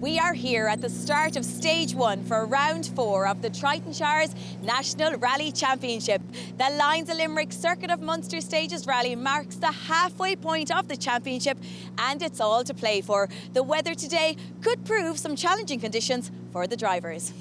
We are here at the start of stage 1 for round 4 of the Tritonshires National Rally Championship. The Lions of Limerick Circuit of Munster Stages Rally marks the halfway point of the championship, and it's all to play for. The weather today could prove some challenging conditions for the drivers.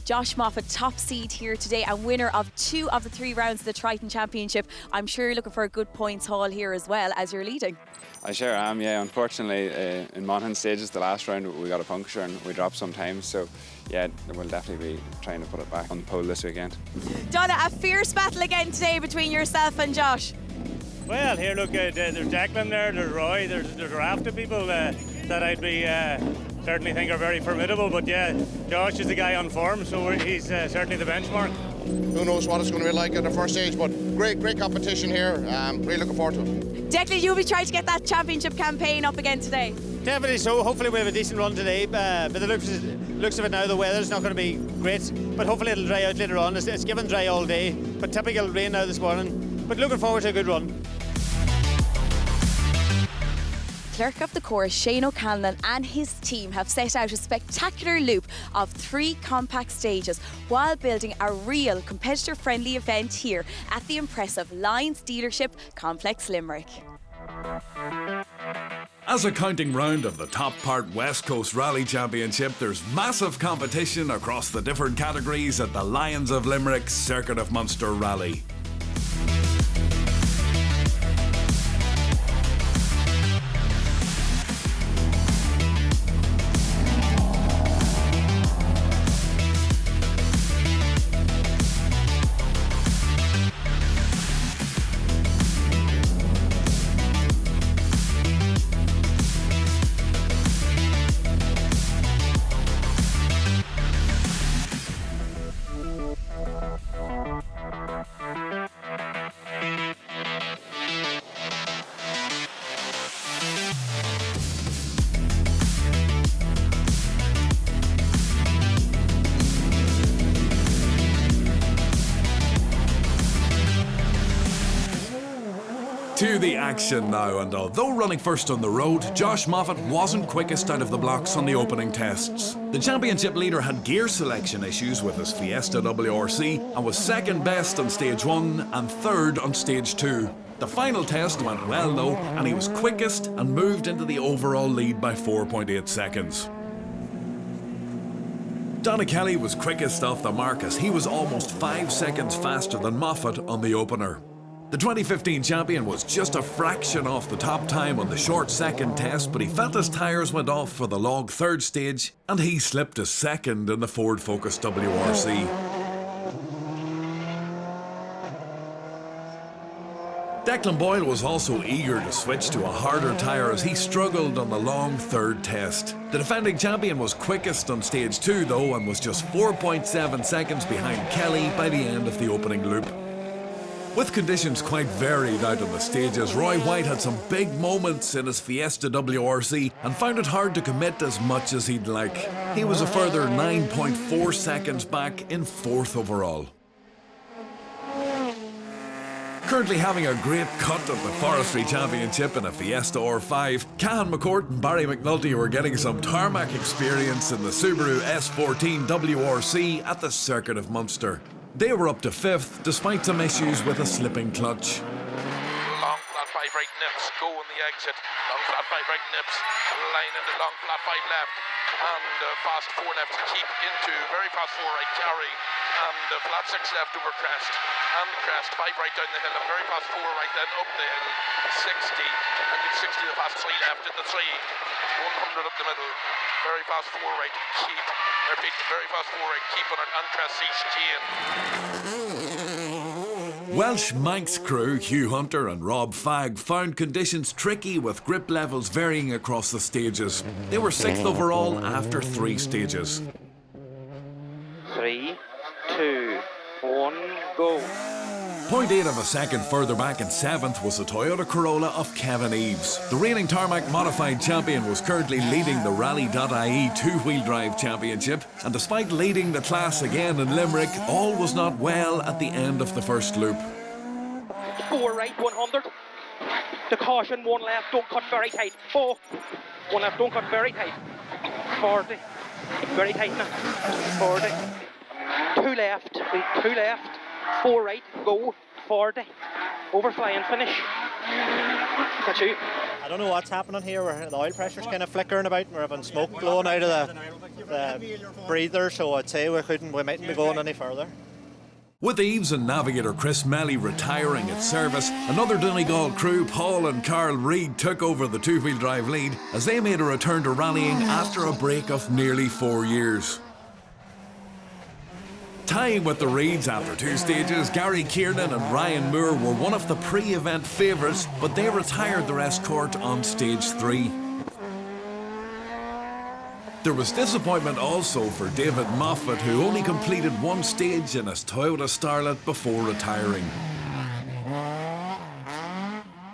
Josh Moffat, top seed here today and winner of 2 of the 3 rounds of the Triton Championship. I'm sure you're looking for a good points haul here as well as you're leading. I sure am, yeah. Unfortunately, in Monaghan stages, the last round we got a puncture and we dropped some time. So, yeah, we'll definitely be trying to put it back on the pole this weekend. Donna, a fierce battle again today between yourself and Josh. Well, here, look, there's Declan there, there's Roy, there's a raft of people that I'd be certainly think are very formidable. But yeah, Josh is the guy on form, so he's certainly the benchmark. Who knows what it's going to be like at the first stage, but great competition here. Really looking forward to it. Declan, you'll be trying to get that championship campaign up again today. Definitely so. Hopefully we have a decent run today, but the looks of it now, the weather's not going to be great, but hopefully it'll dry out later on. It's given dry all day, but typical rain now this morning, but looking forward to a good run. Clerk of the course, Shane O'Callaghan and his team have set out a spectacular loop of 3 compact stages while building a real competitor-friendly event here at the impressive Lions dealership Complex Limerick. As a counting round of the top part West Coast Rally Championship, there's massive competition across the different categories at the Lions of Limerick Circuit of Munster Rally. To the action now, and although running first on the road, Josh Moffat wasn't quickest out of the blocks on the opening tests. The championship leader had gear selection issues with his Fiesta WRC and was second best on stage 1 and third on stage 2. The final test went well though, and he was quickest and moved into the overall lead by 4.8 seconds. Donna Kelly was quickest off the mark as he was almost 5 seconds faster than Moffat on the opener. The 2015 champion was just a fraction off the top time on the short second test, but he felt his tyres went off for the long third stage and he slipped to second in the Ford Focus WRC. Declan Boyle was also eager to switch to a harder tyre as he struggled on the long third test. The defending champion was quickest on stage 2 though and was just 4.7 seconds behind Kelly by the end of the opening loop. With conditions quite varied out on the stages, Roy White had some big moments in his Fiesta WRC and found it hard to commit as much as he'd like. He was a further 9.4 seconds back in 4th overall. Currently having a great cut of the Forestry Championship in a Fiesta R5, Cahan McCourt and Barry McNulty were getting some tarmac experience in the Subaru S14 WRC at the Circuit of Munster. They were up to 5th, despite some issues with a slipping clutch. Long flat 5 right nips, go on the exit. Long flat 5 right nips, line into long flat 5 left. And fast 4 left to keep into very fast 4 right carry. And flat 6 left over crest. And crest, 5 right down the hill. And very fast 4 right then up the hill. 60. And you 60 the fast 3 left into 3. 100 up the middle. Very fast 4 right, keep. Repeat, very fast 4 right, keep on an uncrest 16. Welsh Manx crew Hugh Hunter and Rob Fagg found conditions tricky with grip levels varying across the stages. They were 6th overall after 3 stages. 3, 2, 1, go. 0.8 of a second further back in 7th was the Toyota Corolla of Kevin Eves. The reigning tarmac modified champion was currently leading the Rally.ie two-wheel drive championship, and despite leading the class again in Limerick, all was not well at the end of the first loop. 4 right, 100. The caution, 1 left, don't cut very tight. 4, 1 left, don't cut very tight. 40, very tight now. 40. 2 left, 2 left. 4 right, go, 40, overfly and finish. That's you. I don't know what's happening here, where the oil pressure's kind of flickering about and we're having smoke blowing out of the breather, so I'd say we mightn't be going any further. With Eves and navigator Chris Melly retiring at service, another Donegal crew, Paul and Carl Reid, took over the two-wheel drive lead as they made a return to rallying after a break of nearly 4 years. Tying with the Reids after 2 stages, Gary Kiernan and Ryan Moore were one of the pre-event favourites, but they retired their escort on stage 3. There was disappointment also for David Moffat, who only completed 1 stage in his Toyota Starlet before retiring.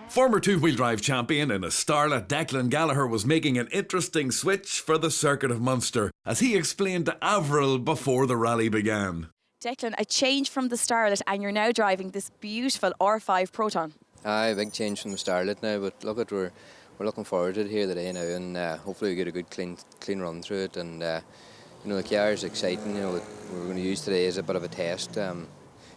Former two-wheel drive champion in a Starlet, Declan Gallagher was making an interesting switch for the circuit of Munster, as he explained to Avril before the rally began. Declan, a change from the Starlet and you're now driving this beautiful R5 Proton. Aye, big change from the Starlet now, but look, we're looking forward to it here today now, and hopefully we get a good clean run through it. And you know, the car is exciting. You know, what we're going to use today is a bit of a test.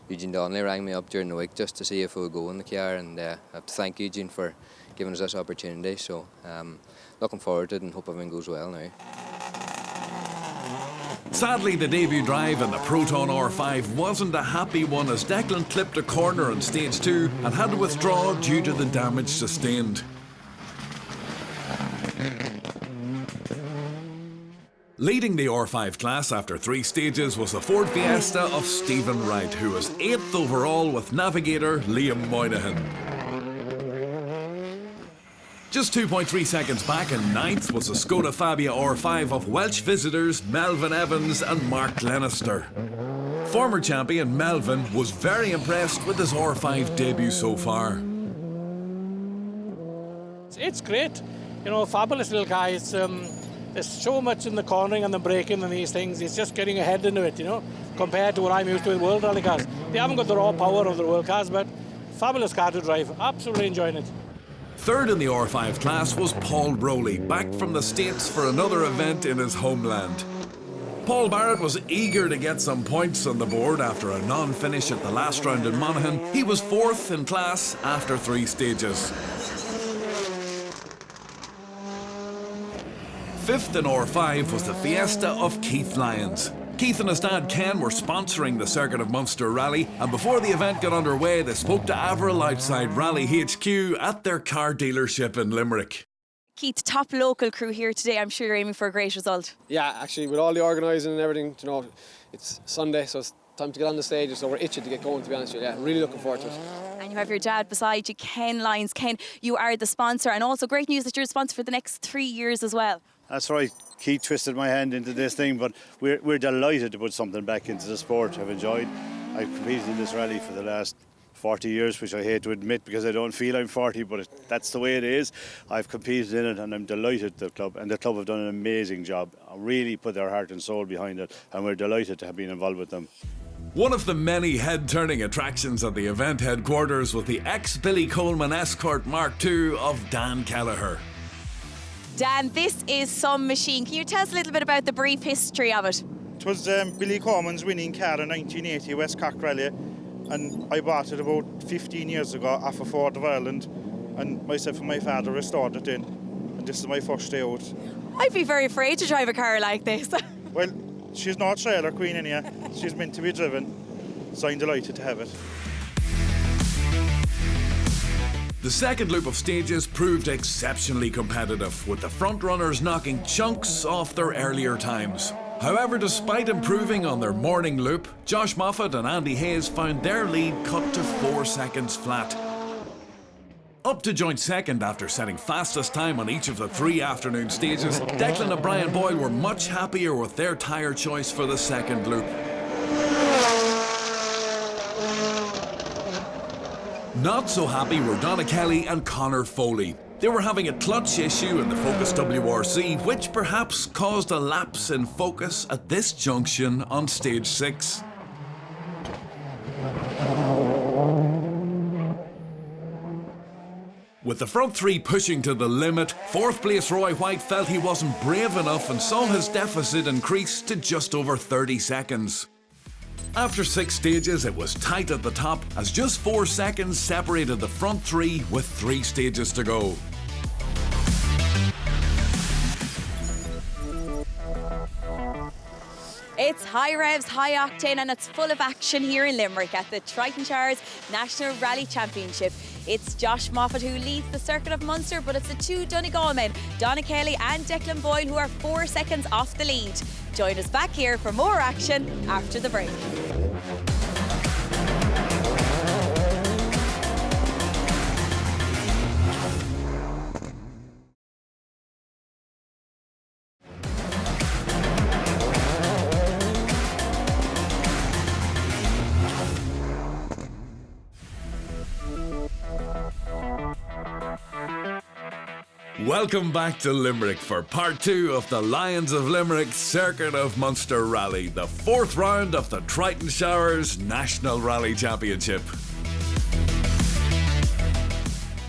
Eugene Donnelly rang me up during the week just to see if we would go in the car, and I have to thank Eugene for giving us this opportunity. So looking forward to it and hope everything goes well now. Sadly, the debut drive in the Proton R5 wasn't a happy one, as Declan clipped a corner on stage 2 and had to withdraw due to the damage sustained. Leading the R5 class after 3 stages was the Ford Fiesta of Stephen Wright, who was 8th overall with navigator Liam Moynihan. Just 2.3 seconds back in 9th was the Skoda Fabia R5 of Welsh visitors Melvin Evans and Mark Glenister. Former champion Melvin was very impressed with his R5 debut so far. It's great, you know, fabulous little guy. There's so much in the cornering and the braking and these things. It's just getting ahead into it, you know, compared to what I'm used to with World Rally cars. They haven't got the raw power of the World cars, but fabulous car to drive. Absolutely enjoying it. 3rd in the R5 class was Paul Rowley, back from the States for another event in his homeland. Paul Barrett was eager to get some points on the board after a non-finish at the last round in Monaghan. He was 4th in class after 3 stages. 5th in R5 was the Fiesta of Keith Lyons. Keith and his dad Ken were sponsoring the Circuit of Munster Rally, and before the event got underway, they spoke to Avril outside Rally HQ at their car dealership in Limerick. Keith, top local crew here today. I'm sure you're aiming for a great result. Yeah, actually, with all the organising and everything, you know, it's Sunday, so it's time to get on the stage, so we're itching to get going, to be honest with you. Yeah, really looking forward to it. And you have your dad beside you, Ken Lyons. Ken, you are the sponsor, and also great news that you're a sponsor for the next 3 years as well. That's right. Keith twisted my hand into this thing, but we're delighted to put something back into the sport. I've competed in this rally for the last 40 years, which I hate to admit because I don't feel I'm 40, but that's the way it is. I've competed in it and I'm delighted the club have done an amazing job. Really put their heart and soul behind it, and we're delighted to have been involved with them. One of the many head-turning attractions at the event headquarters was the ex-Billy Coleman Escort Mark II of Dan Kelleher. Dan, this is some machine. Can you tell us a little bit about the brief history of it? It was Billy Coleman's winning car in 1980 West Cork Rally, and I bought it about 15 years ago off a Ford of Ireland, and myself and my father restored it in, and this is my first day out. I'd be very afraid to drive a car like this. Well, she's not trailer queen anyhow. She's meant to be driven, so I'm delighted to have it. The second loop of stages proved exceptionally competitive, with the front runners knocking chunks off their earlier times. However, despite improving on their morning loop, Josh Moffat and Andy Hayes found their lead cut to 4 seconds flat. Up to joint second after setting fastest time on each of the 3 afternoon stages, Declan and Brian Boyle were much happier with their tyre choice for the second loop. Not so happy were Donna Kelly and Connor Foley. They were having a clutch issue in the Focus WRC, which perhaps caused a lapse in focus at this junction on stage 6. With the front 3 pushing to the limit, 4th place Roy White felt he wasn't brave enough and saw his deficit increase to just over 30 seconds. After 6 stages, it was tight at the top as just 4 seconds separated the front 3 with 3 stages to go. It's high revs, high octane, and it's full of action here in Limerick at the Triton Shires National Rally Championship. It's Josh Moffat who leads the circuit of Munster, but it's the 2 Donegal men, Donna Kelly and Declan Boyle, who are 4 seconds off the lead. Join us back here for more action after the break. Welcome back to Limerick for part 2 of the Lions of Limerick Circuit of Munster Rally, the 4th round of the Triton Shires National Rally Championship.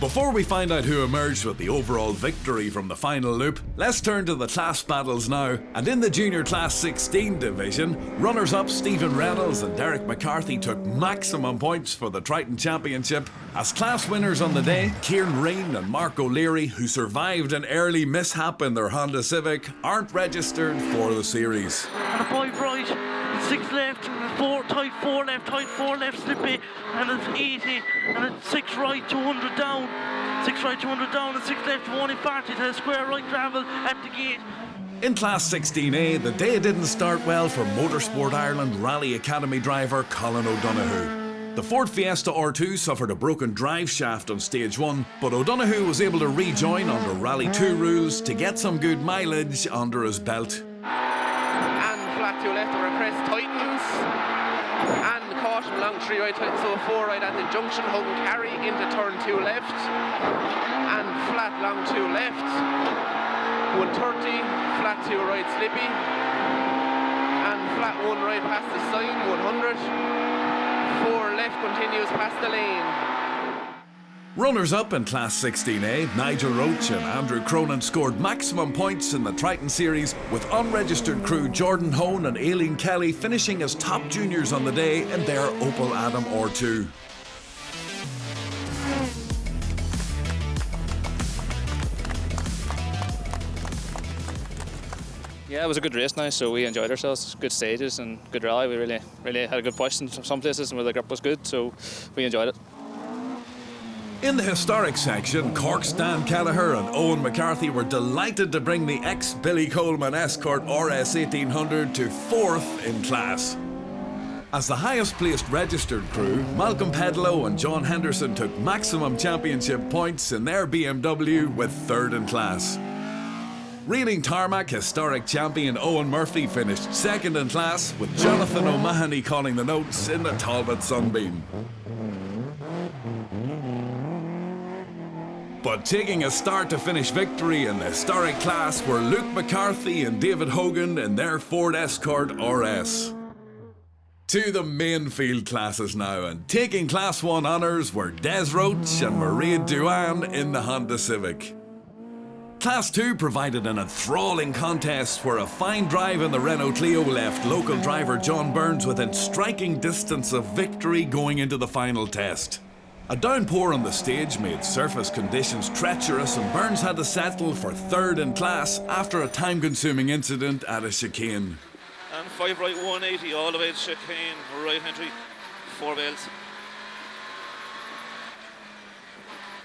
Before we find out who emerged with the overall victory from the final loop, let's turn to the class battles now. And in the Junior Class 16 division, runners-up Stephen Reynolds and Derek McCarthy took maximum points for the Triton Championship. As class winners on the day, Kieran Reen and Mark O'Leary, who survived an early mishap in their Honda Civic, aren't registered for the series. And a 5 right, 6 left, 4 tight, 4 left, tight, 4 left, slippy, and it's 80, and it's 6 right, 200 down, 6 right, 200 down, and 6 left, 140 to a square right gravel at the gate. In Class 16A, the day didn't start well for Motorsport Ireland Rally Academy driver Colin O'Donoghue. The Ford Fiesta R2 suffered a broken drive shaft on stage 1, but O'Donoghue was able to rejoin under Rally 2 rules to get some good mileage under his belt. And flat to left over crest tightens, and caution along 3 right, so 4 right at the junction, Hogan carry into turn 2 left, and flat long 2 left, 130, flat 2 right slippy, and flat 1 right past the sign, 100. 4 left continues past the lane. Runners-up in Class 16A, Nigel Roach and Andrew Cronin scored maximum points in the Triton Series, with unregistered crew Jordan Hone and Aileen Kelly finishing as top juniors on the day in their Opel Adam R2. Yeah, it was a good race now, so we enjoyed ourselves. Good stages and good rally. We really had a good push in some places, and where the grip was good, so we enjoyed it. In the historic section, Cork's Dan Kelleher and Owen McCarthy were delighted to bring the ex-Billy Coleman Escort RS 1800 to 4th in class. As the highest placed registered crew, Malcolm Pedlow and John Henderson took maximum championship points in their BMW with 3rd in class. Reeling Tarmac historic champion Owen Murphy finished 2nd in class, with Jonathan O'Mahony calling the notes in the Talbot Sunbeam. But taking a start to finish victory in the historic class were Luke McCarthy and David Hogan in their Ford Escort RS. To the main field classes now, and taking Class 1 honours were Des Roach and Maria Duane in the Honda Civic. Class 2 provided an enthralling contest where a fine drive in the Renault Clio left local driver John Burns within striking distance of victory going into the final test. A downpour on the stage made surface conditions treacherous, and Burns had to settle for 3rd in class after a time-consuming incident at a chicane. And 5 right, 180 all the way to chicane, right entry, 4 bales.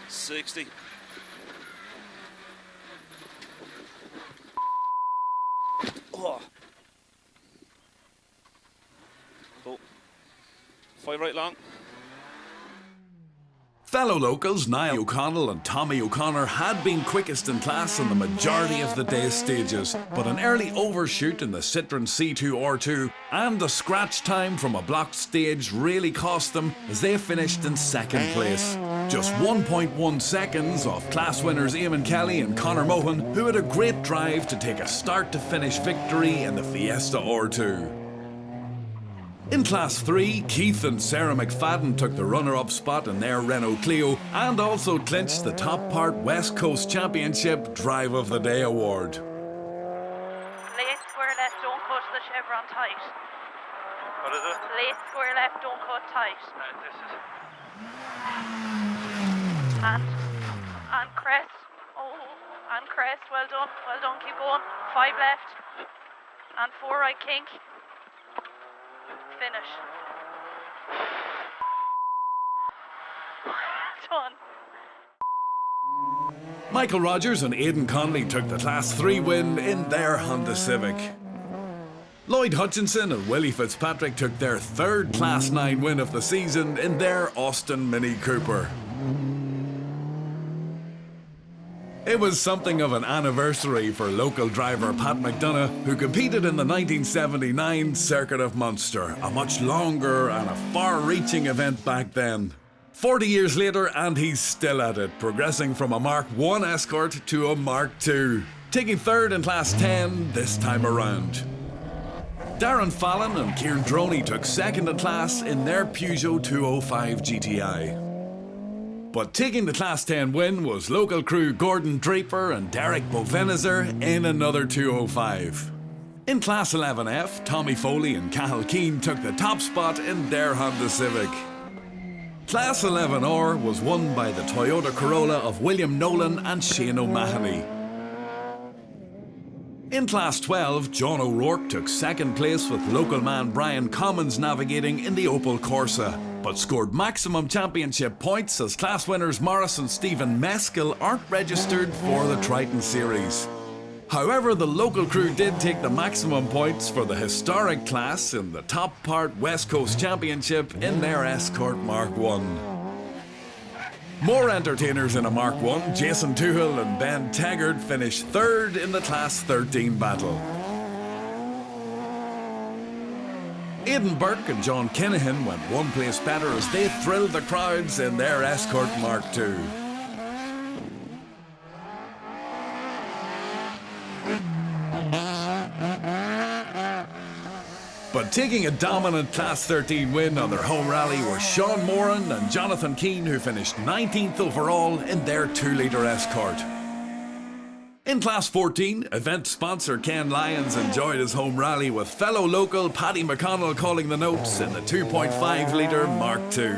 60. Oh. 5 right long. Fellow locals Niall O'Connell and Tommy O'Connor had been quickest in class on the majority of the day's stages, but an early overshoot in the Citroen C2R2 and a scratch time from a blocked stage really cost them as they finished in second place. Just 1.1 seconds off class winners Eamon Kelly and Conor Mohan, who had a great drive to take a start-to-finish victory in the Fiesta R2. In Class 3, Keith and Sarah McFadden took the runner-up spot in their Renault Clio and also clinched the Top Part West Coast Championship Drive of the Day award. Late square left, don't cut the chevron tight. What is it? Late square left, don't cut tight. Right, this is... And crest. Oh, and crest, well done, keep going. 5 left. And 4 right kink. Finish. Done. Michael Rogers and Aidan Conley took the Class 3 win in their Honda Civic. Lloyd Hutchinson and Willie Fitzpatrick took their third Class 9 win of the season in their Austin Mini Cooper. It was something of an anniversary for local driver Pat McDonough, who competed in the 1979 Circuit of Munster, a much longer and a far-reaching event back then. 40 years later and he's still at it, progressing from a Mark 1 Escort to a Mark 2, taking third in Class 10 this time around. Darren Fallon and Kieran Droney took second in class in their Peugeot 205 GTI. But taking the Class 10 win was local crew Gordon Draper and Derek Bovenizer in another 205. In Class 11F, Tommy Foley and Cathal Keane took the top spot in their Honda Civic. Class 11R was won by the Toyota Corolla of William Nolan and Shane O'Mahony. In Class 12, John O'Rourke took second place with local man Brian Commons navigating in the Opel Corsa, but scored maximum championship points as class winners Morris and Stephen Meskel aren't registered for the Triton Series. However, the local crew did take the maximum points for the historic class in the Top Part West Coast Championship in their Escort Mark 1. More entertainers in a Mark 1, Jason Tuchel and Ben Taggart finished third in the Class 13 battle. Aidan Burke and John Kinahan went one place better as they thrilled the crowds in their Escort Mark 2. But taking a dominant Class 13 win on their home rally were Sean Moran and Jonathan Keane, who finished 19th overall in their 2-litre Escort. In Class 14, event sponsor Ken Lyons enjoyed his home rally with fellow local Paddy McConnell calling the notes in the 2.5-litre Mark II.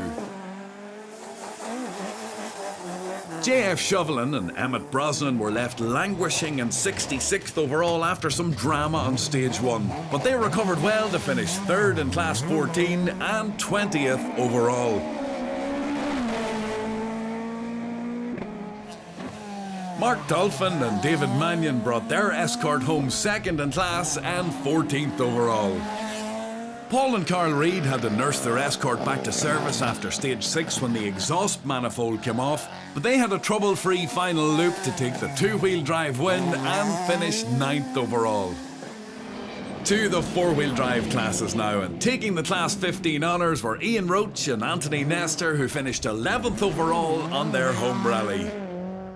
JF Shovelin and Emmett Brosnan were left languishing in 66th overall after some drama on Stage 1, but they recovered well to finish third in Class 14 and 20th overall. Mark Dolphin and David Mannion brought their Escort home second in class and 14th overall. Paul and Carl Reid had to nurse their Escort back to service after Stage 6 when the exhaust manifold came off, but they had a trouble-free final loop to take the two-wheel drive win and finish 9th overall. To the four-wheel drive classes now, and taking the Class 15 honours were Ian Roach and Anthony Nestor, who finished 11th overall on their home rally.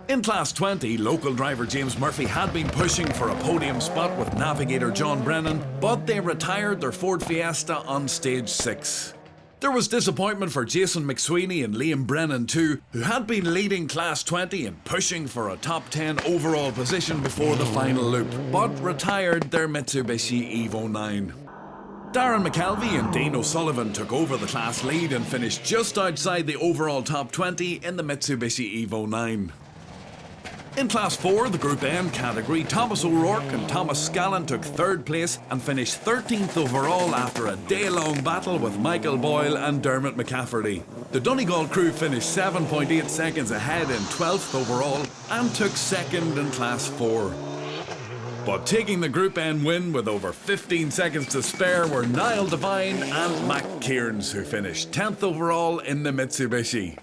In Class 20, local driver James Murphy had been pushing for a podium spot with navigator John Brennan, but they retired their Ford Fiesta on Stage 6. There was disappointment for Jason McSweeney and Liam Brennan too, who had been leading Class 20 and pushing for a top 10 overall position before the final loop, but retired their Mitsubishi Evo 9. Darren McKelvey and Dean O'Sullivan took over the class lead and finished just outside the overall top 20 in the Mitsubishi Evo 9. In Class 4, the Group N category, Thomas O'Rourke and Thomas Scallon took third place and finished 13th overall after a day-long battle with Michael Boyle and Dermot McCafferty. The Donegal crew finished 7.8 seconds ahead in 12th overall and took second in Class 4. But taking the Group N win with over 15 seconds to spare were Niall Devine and Mac Kearns, who finished 10th overall in the Mitsubishi.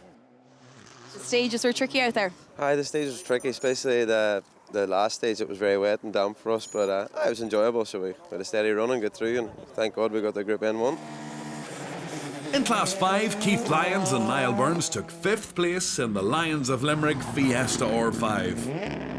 The stages were tricky out there. Aye, the stage was tricky, especially the last stage. It was very wet and damp for us, but it was enjoyable, so we had a steady run and got through, and thank God we got the Group N1. In Class 5, Keith Lyons and Niall Burns took 5th place in the Lions of Limerick Fiesta R5.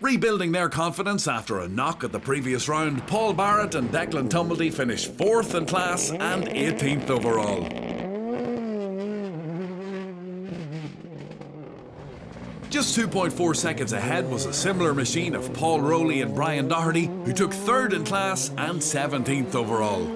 Rebuilding their confidence after a knock at the previous round, Paul Barrett and Declan Tumblety finished 4th in class and 18th overall. Just 2.4 seconds ahead was a similar machine of Paul Rowley and Brian Doherty, who took 3rd in class and 17th overall.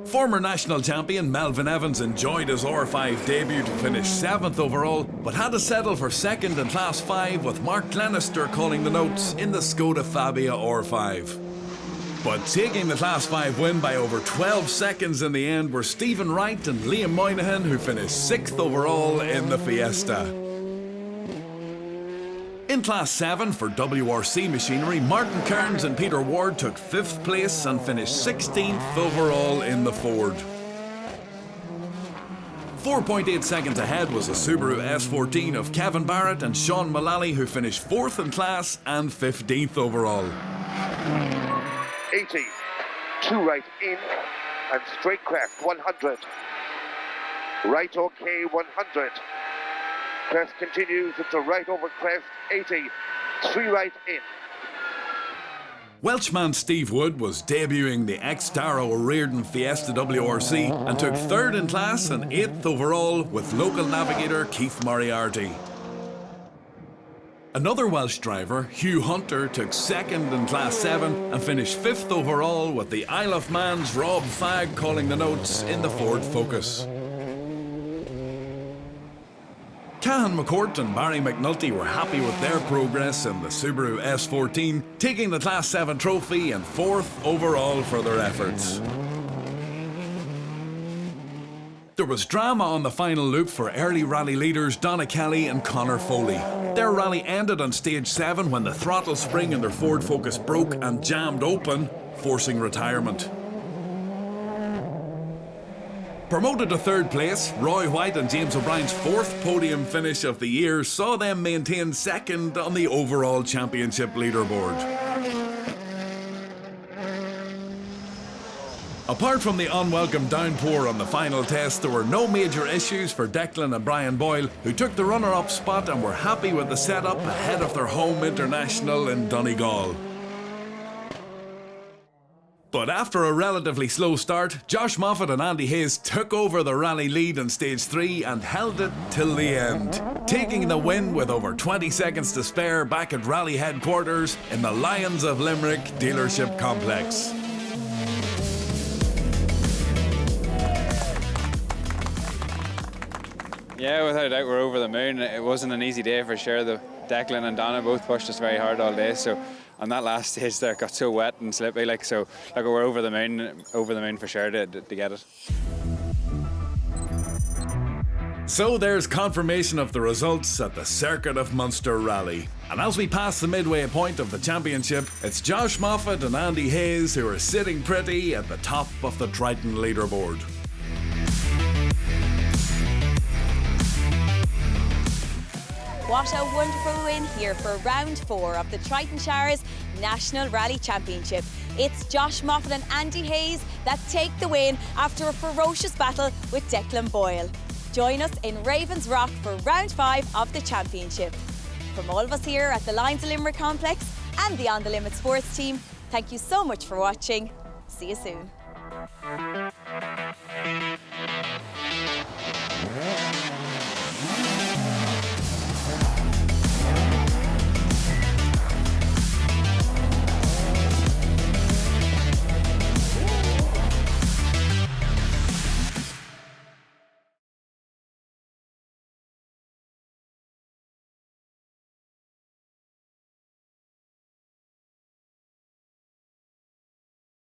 Former national champion Melvin Evans enjoyed his R5 debut to finish 7th overall, but had to settle for 2nd in Class 5 with Mark Glenister calling the notes in the Skoda Fabia R5. But taking the Class 5 win by over 12 seconds in the end were Stephen Wright and Liam Moynihan, who finished 6th overall in the Fiesta. In Class 7 for WRC machinery, Martin Kearns and Peter Ward took 5th place and finished 16th overall in the Ford. 4.8 seconds ahead was a Subaru S14 of Kevin Barrett and Sean Mullally, who finished 4th in class and 15th overall. 80, 2 right in and straight crest 100. Right OK 100. Crest continues into right over crest 80, 3 right in. Welshman Steve Wood was debuting the ex-Darrow O'Riordan Fiesta WRC and took 3rd in class and 8th overall with local navigator Keith Moriarty. Another Welsh driver, Hugh Hunter, took 2nd in Class 7 and finished 5th overall with the Isle of Man's Rob Fagg calling the notes in the Ford Focus. Cahan McCourt and Barry McNulty were happy with their progress in the Subaru S14, taking the Class 7 trophy and 4th overall for their efforts. There was drama on the final loop for early rally leaders Donna Kelly and Connor Foley. Their rally ended on stage 7 when the throttle spring in their Ford Focus broke and jammed open, forcing retirement. Promoted to 3rd place, Roy White and James O'Brien's 4th podium finish of the year saw them maintain 2nd on the overall championship leaderboard. Apart from the unwelcome downpour on the final test, there were no major issues for Declan and Brian Boyle, who took the runner-up spot and were happy with the setup ahead of their home international in Donegal. But after a relatively slow start, Josh Moffat and Andy Hayes took over the rally lead in stage 3 and held it till the end, taking the win with over 20 seconds to spare back at rally headquarters in the Lions of Limerick dealership complex. Yeah, without a doubt we're over the moon. It wasn't an easy day for sure. Declan and Donna both pushed us very hard all day, so on that last stage there, it got so wet and slippy, we're over the moon for sure to get it. So there's confirmation of the results at the Circuit of Munster Rally. And as we pass the midway point of the championship, it's Josh Moffat and Andy Hayes who are sitting pretty at the top of the Triton leaderboard. What a wonderful win here for round 4 of the Triton Shires National Rally Championship. It's Josh Moffat and Andy Hayes that take the win after a ferocious battle with Declan Boyle. Join us in Ravens Rock for round 5 of the championship. From all of us here at the Lions of Limerick Complex and the On The Limit Sports team, thank you so much for watching. See you soon.